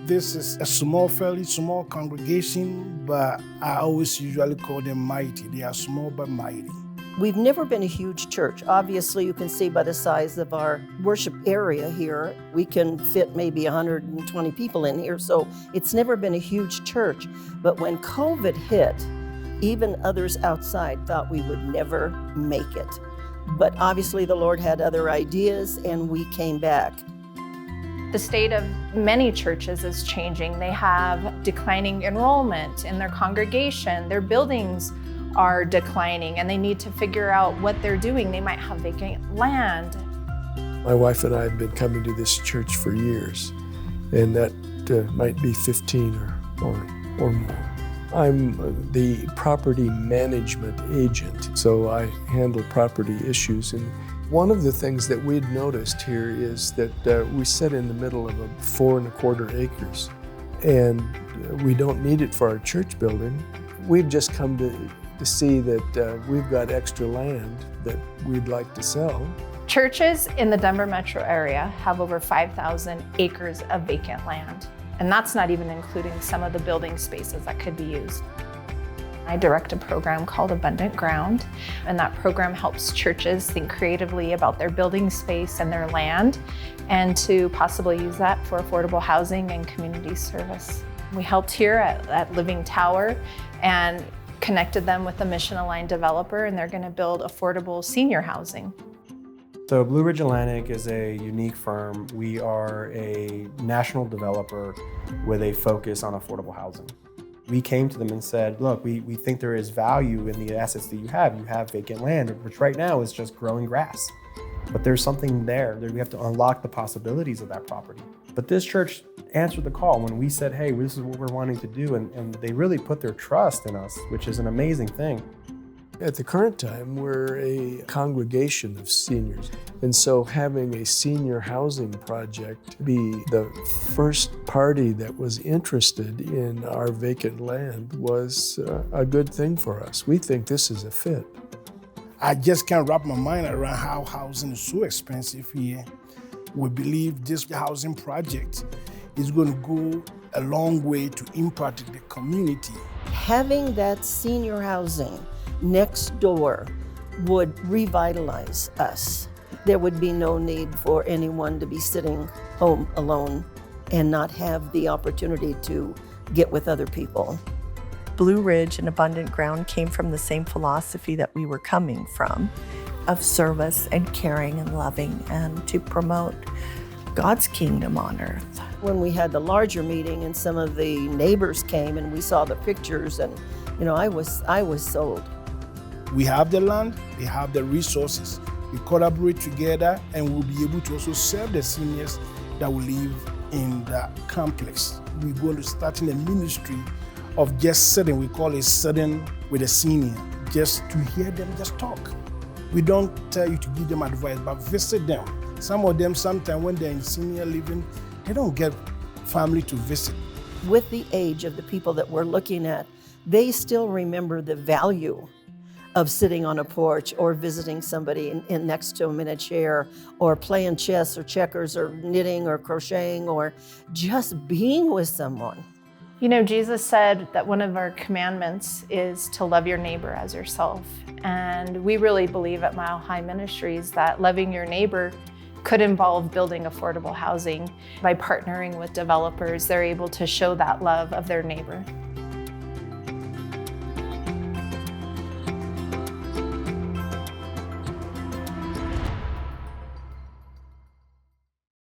This is a fairly small congregation, but I always usually call them mighty. They are small but mighty. We've never been a huge church. Obviously, you can see by the size of our worship area here, we can fit maybe 120 people in here, so it's never been a huge church. But when COVID hit, even others outside thought we would never make it. But obviously the Lord had other ideas and we came back. The state of many churches is changing. They have declining enrollment in their congregation. Their buildings are declining and they need to figure out what they're doing. They might have vacant land. My wife and I have been coming to this church for years, and that might be 15 or more. I'm the property management agent, so I handle property issues. And one of the things that we'd noticed here is that we sit in the middle of 4¼ acres, and we don't need it for our church building. We've just come to see that we've got extra land that we'd like to sell. Churches in the Denver metro area have over 5,000 acres of vacant land. And that's not even including some of the building spaces that could be used. I direct a program called Abundant Ground, and that program helps churches think creatively about their building space and their land, and to possibly use that for affordable housing and community service. We helped here at Living Tower and connected them with a mission-aligned developer, and they're going to build affordable senior housing. So Blue Ridge Atlantic is a unique firm. We are a national developer with a focus on affordable housing. We came to them and said, look, we think there is value in the assets that you have. You have vacant land, which right now is just growing grass. But there's something there. We have to unlock the possibilities of that property. But this church answered the call when we said, hey, this is what we're wanting to do. And they really put their trust in us, which is an amazing thing. At the current time, we're a congregation of seniors. And so having a senior housing project be the first party that was interested in our vacant land was a good thing for us. We think this is a fit. I just can't wrap my mind around how housing is so expensive here. We believe this housing project is going to go a long way to impact the community. Having that senior housing next door would revitalize us. There would be no need for anyone to be sitting home alone and not have the opportunity to get with other people. Blue Ridge and Abundant Ground came from the same philosophy that we were coming from, of service and caring and loving, and to promote God's kingdom on earth. When we had the larger meeting and some of the neighbors came and we saw the pictures, and I was sold. We have the land, they have the resources. We collaborate together and we'll be able to also serve the seniors that will live in the complex. We're going to start in a ministry of just sitting, we call it sitting with a senior, just to hear them just talk. We don't tell you to give them advice, but visit them. Some of them, sometimes when they're in senior living, they don't get family to visit. With the age of the people that we're looking at, they still remember the value of sitting on a porch or visiting somebody in next to them in a chair, or playing chess or checkers or knitting or crocheting, or just being with someone. Jesus said that one of our commandments is to love your neighbor as yourself. And we really believe at Mile High Ministries that loving your neighbor could involve building affordable housing. By partnering with developers, they're able to show that love of their neighbor.